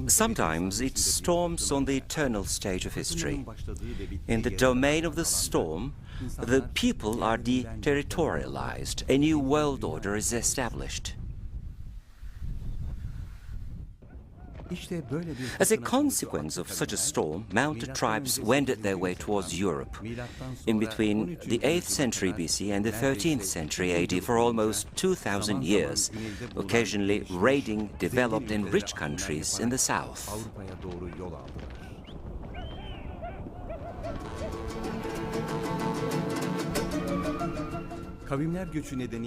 Sometimes it storms on the eternal stage of history. In the domain of the storm, the people are deterritorialized. A new world order is established. As a consequence of such a storm, mounted tribes wended their way towards Europe. In between the 8th century BC and the 13th century AD for almost 2,000 years, occasionally raiding developed and rich countries in the south.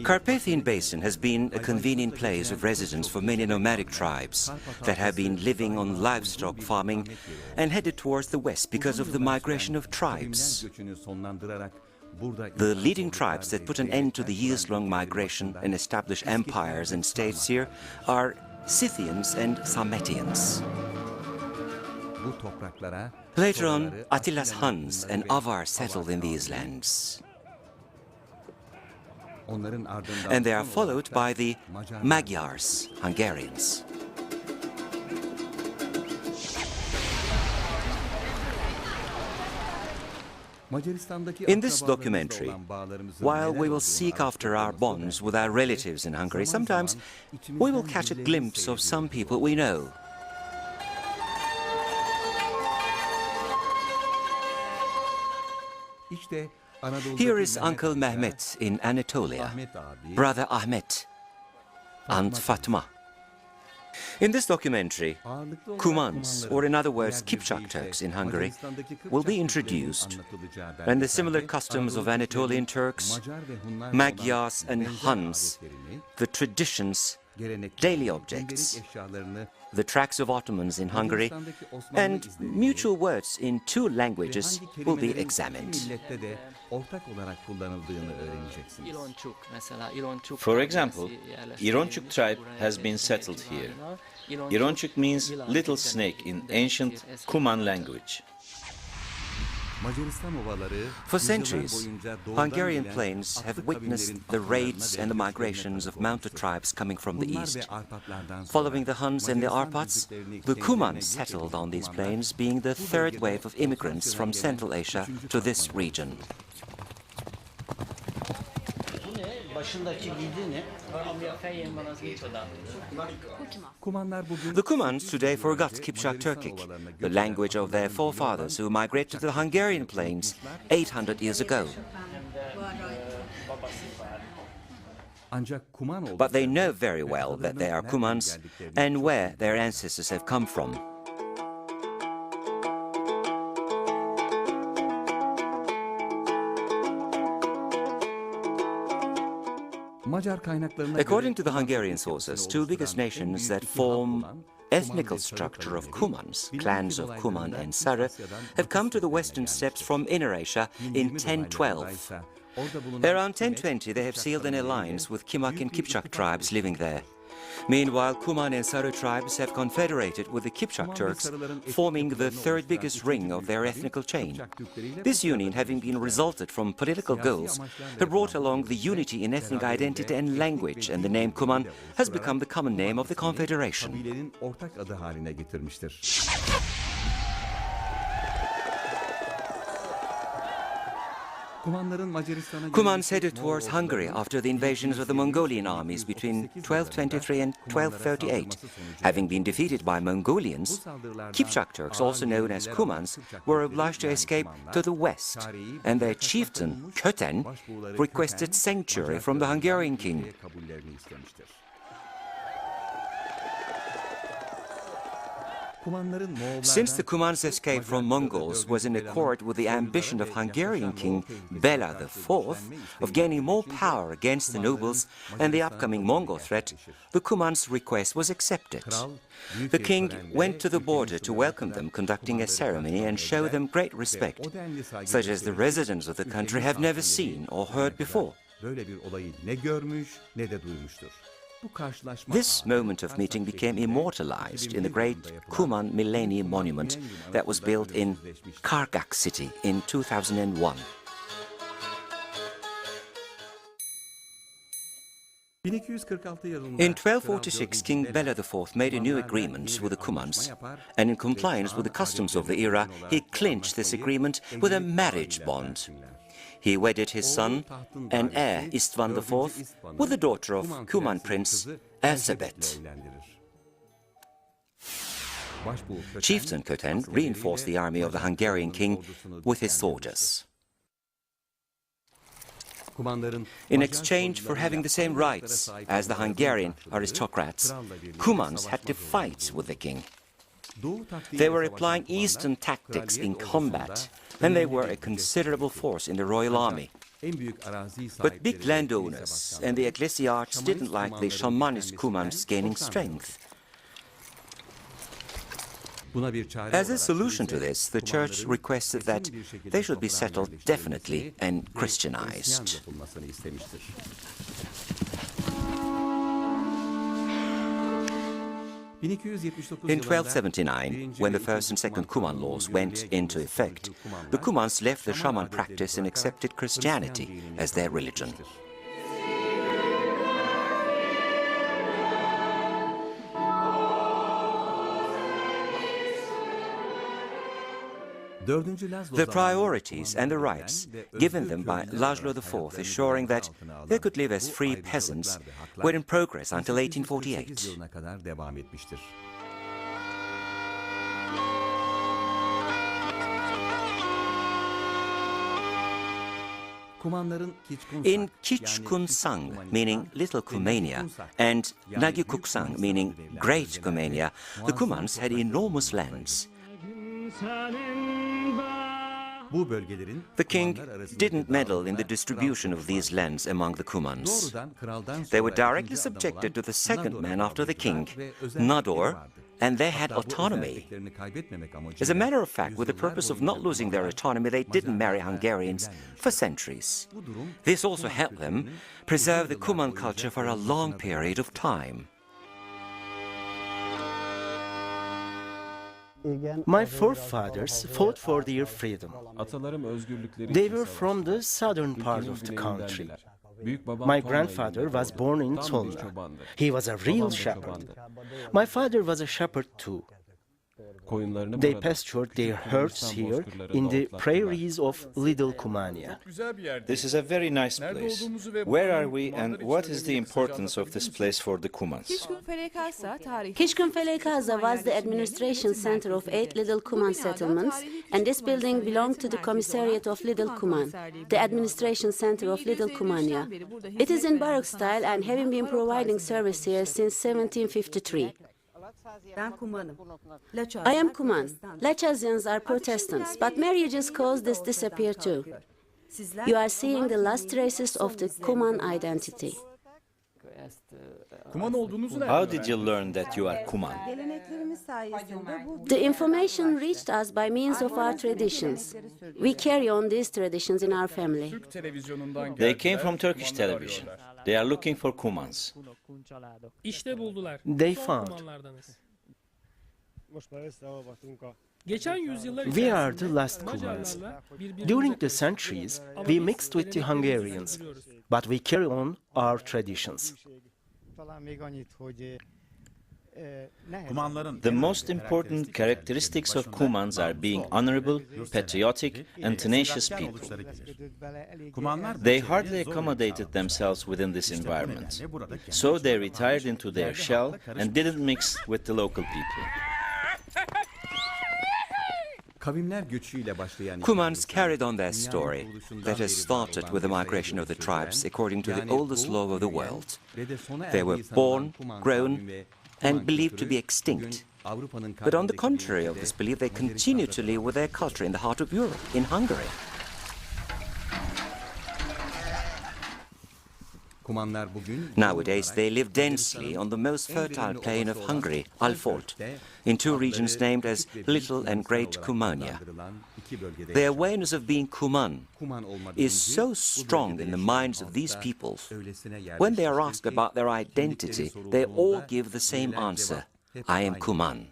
Carpathian Basin has been a convenient place of residence for many nomadic tribes that have been living on livestock farming and headed towards the west because of the migration of tribes. The leading tribes that put an end to the years-long migration and established empires and states here are Scythians and Sarmatians. Later on, Attila's Huns and Avar settled in these lands. And they are followed by the Magyars, Hungarians. In this documentary, while we will seek after our bonds with our relatives in Hungary, sometimes we will catch a glimpse of some people we know. Here is Uncle Mehmet in Anatolia, Brother Ahmet, Aunt Fatma. In this documentary, Cumans, or in other words Kipchak Turks in Hungary, will be introduced, and the similar customs of Anatolian Turks, Magyars and Huns, the traditions, daily objects, the tracks of Ottomans in Hungary, and mutual words in 2 languages will be examined. For example, İronçuk tribe has been settled here. İronçuk means little snake in ancient Cuman language. For centuries, Hungarian plains have witnessed the raids and the migrations of mounted tribes coming from the east. Following the Huns and the Arpats, the Cumans settled on these plains, being the 3rd wave of immigrants from Central Asia to this region. The Cumans today forgot Kipchak Turkic, the language of their forefathers who migrated to the Hungarian plains 800 years ago. But they know very well that they are Cumans and where their ancestors have come from. According to the Hungarian sources, 2 biggest nations that form ethnical structure of Cumans, clans of Cuman and Sarı, have come to the western steppes from Inner Asia in 1012. Around 1020 they have sealed an alliance with Kimak and Kipchak tribes living there. Meanwhile, Cuman and Sarı tribes have confederated with the Kipchak Turks, forming the 3rd biggest ring of their ethnical chain. This union, having been resulted from political goals, have brought along the unity in ethnic identity and language, and the name Cuman has become the common name of the confederation. Cumans headed towards Hungary after the invasions of the Mongolian armies between 1223 and 1238. Having been defeated by Mongolians, Kipchak Turks, also known as Cumans, were obliged to escape to the west, and their chieftain, Köten, requested sanctuary from the Hungarian king. Since the Cumans' escape from Mongols was in accord with the ambition of Hungarian King Bela IV of gaining more power against the nobles and the upcoming Mongol threat, the Cumans' request was accepted. The king went to the border to welcome them, conducting a ceremony and show them great respect, such as the residents of the country have never seen or heard before. This moment of meeting became immortalized in the great Cuman Millennium Monument that was built in Kargak city in 2001. In 1246, King Bela IV made a new agreement with the Cumans, and in compliance with the customs of the era, he clinched this agreement with a marriage bond. He wedded his son and heir Istvan IV with the daughter of Cuman prince Erzsebet. Chieftain Köten reinforced the army of the Hungarian king with his soldiers. In exchange for having the same rights as the Hungarian aristocrats, Cumans had to fight with the king. They were applying Eastern tactics in combat, and they were a considerable force in the royal army. But big landowners and the ecclesiarchs didn't like the shamanist Cumans gaining strength. As a solution to this, the church requested that they should be settled definitely and Christianized. In 1279, when the first and second Cuman laws went into effect, the Cumans left the shaman practice and accepted Christianity as their religion. The priorities and the rights given them by Lajlo IV, assuring that they could live as free peasants, were in progress until 1848. In Kipchaks, meaning Little Cumania, and Nagykuksang, meaning Great Cumania, the Cumans had enormous lands. The king didn't meddle in the distribution of these lands among the Cumans. They were directly subjected to the second man after the king, Nador, and they had autonomy. As a matter of fact, with the purpose of not losing their autonomy, they didn't marry Hungarians for centuries. This also helped them preserve the Cuman culture for a long period of time. My forefathers fought for their freedom. They were from the southern part of the country. My grandfather was born in Tolna. He was a real shepherd. My father was a shepherd too. They pastured their herds here in the prairies of Little Cumania. This is a very nice place. Where are we and what is the importance of this place for the Cumans? Kishkun was the administration center of 8 Little Cuman settlements, and this building belonged to the commissariat of Little Cuman, the administration center of Little Cumania. It is in Baroque style and having been providing service here since 1753. I am Cuman. Lachazians are Protestants, but marriages caused this disappear too. You are seeing the last traces of the Cuman identity. How did you learn that you are Cuman? The information reached us by means of our traditions. We carry on these traditions in our family. They came from Turkish television. They are looking for Cumans. They found. We are the last Cumans. During the centuries, we mixed with the Hungarians, but we carry on our traditions. The most important characteristics of Cumans are being honorable, patriotic, and tenacious people. They hardly accommodated themselves within this environment, so they retired into their shell and didn't mix with the local people. Cumans carried on their story that has started with the migration of the tribes according to the oldest law of the world. They were born, grown, and believed to be extinct. But on the contrary of this belief, they continue to live with their culture in the heart of Europe, in Hungary. Nowadays, they live densely on the most fertile plain of Hungary, Alfold, in 2 regions named as Little and Great Cumania. The awareness of being Cuman is so strong in the minds of these people. When they are asked about their identity, they all give the same answer: I am Cuman.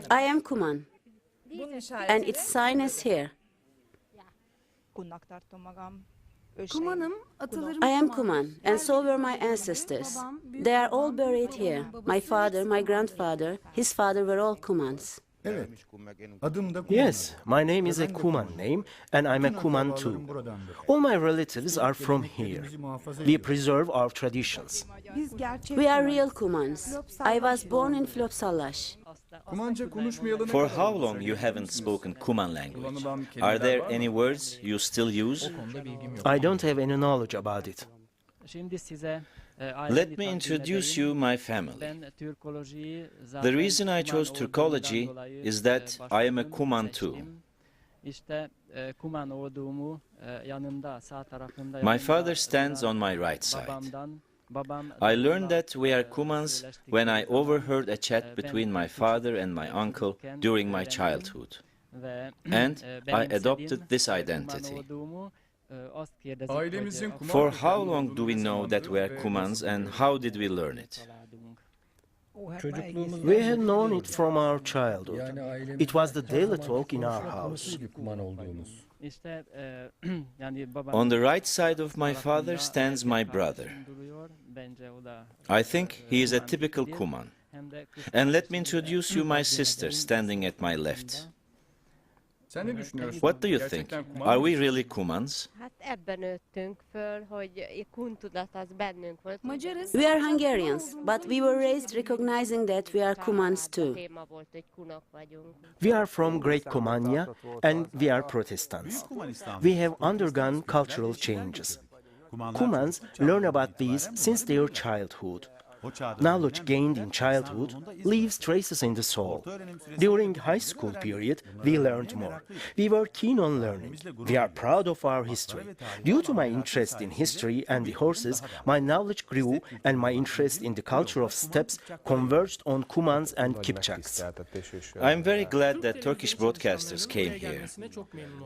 I am Cuman, and its sign is here. I am Cuman, and so were my ancestors. They are all buried here. My father, my grandfather, his father were all Cumans. Evet. Adım da Cuman. Yes, my name is a Cuman name, and I'm a Cuman too. All my relatives are from here. We preserve our traditions. We are real Cumans. I was born in Flopsallash. Kumanca konuşmayalı ne For kadar how oldu long you haven't spoken Cuman language? Are there any words you still use? I don't have any knowledge about it. Let me introduce you my family. The reason I chose Turkology is that I am a Cuman too. My father stands on my right side. I learned that we are Cumans when I overheard a chat between my father and my uncle during my childhood. And I adopted this identity. Ailemizin Kuman For how long do we know that we are Cumans and how did we learn it? We have known it from our childhood. It was the daily talk in our house. On the right side of my father stands my brother. I think he is a typical Cuman. And let me introduce you my sister standing at my left. Sen ne düşünüyorsun? What do you think? Gerçekten Kuman Are mı? we really Cumans? Hát ebben nőttünk föl, hogy kuntudat az bennünk volt. We are Hungarians, but we were raised recognizing that we are Cumans too. Téma volt, hogy kunok vagyunk. We are from Great Cumania, and we are Protestants. We have undergone cultural changes. Cumans learn about these since their childhood. Knowledge gained in childhood leaves traces in the soul. During high school period, we learned more. We were keen on learning. We are proud of our history. Due to my interest in history and the horses, my knowledge grew and my interest in the culture of steppes converged on Cumans and Kipchaks. I am very glad that Turkish broadcasters came here.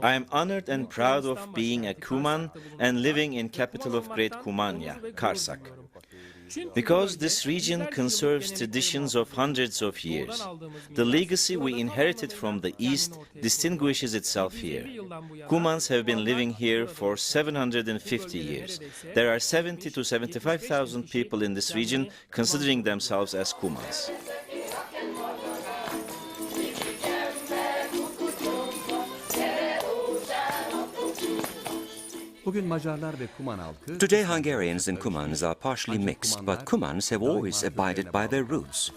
I am honored and proud of being a Cuman and living in capital of Great Cumania, Karsak. Because this region conserves traditions of hundreds of years. The legacy we inherited from the East distinguishes itself here. Cumans have been living here for 750 years. There are 70 to 75,000 people in this region considering themselves as Cumans. Today Hungarians and Cumans are partially mixed, but Cumans have always abided by their roots.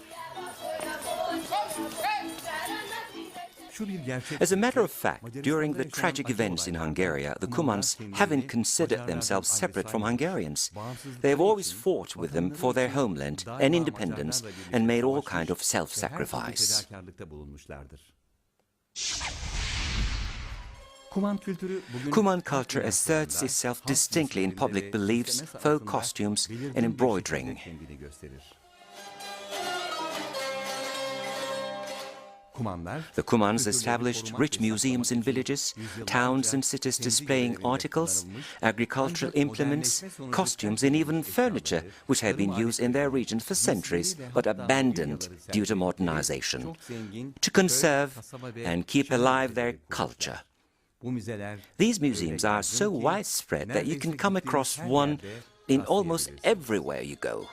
As a matter of fact, during the tragic events in Hungary, the Cumans haven't considered themselves separate from Hungarians. They have always fought with them for their homeland and independence and made all kind of self-sacrifice. Cuman culture asserts itself distinctly in public beliefs, folk costumes and embroidering. The Cumans established rich museums in villages, towns and cities displaying articles, agricultural implements, costumes and even furniture which have been used in their regions for centuries but abandoned due to modernization, to conserve and keep alive their culture. These museums are so widespread that you can come across one in almost everywhere you go.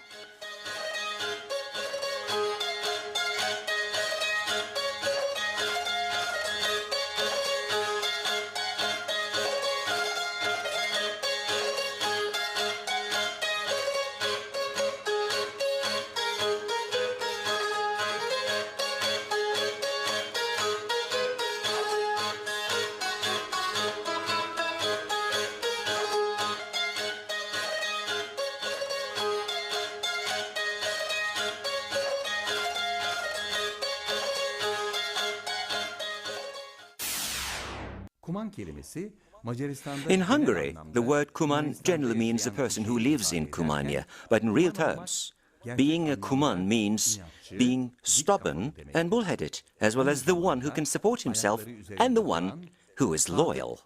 In Hungary, the word Cuman generally means a person who lives in Cumania, but in real terms, being a Cuman means being stubborn and bullheaded, as well as the one who can support himself and the one who is loyal.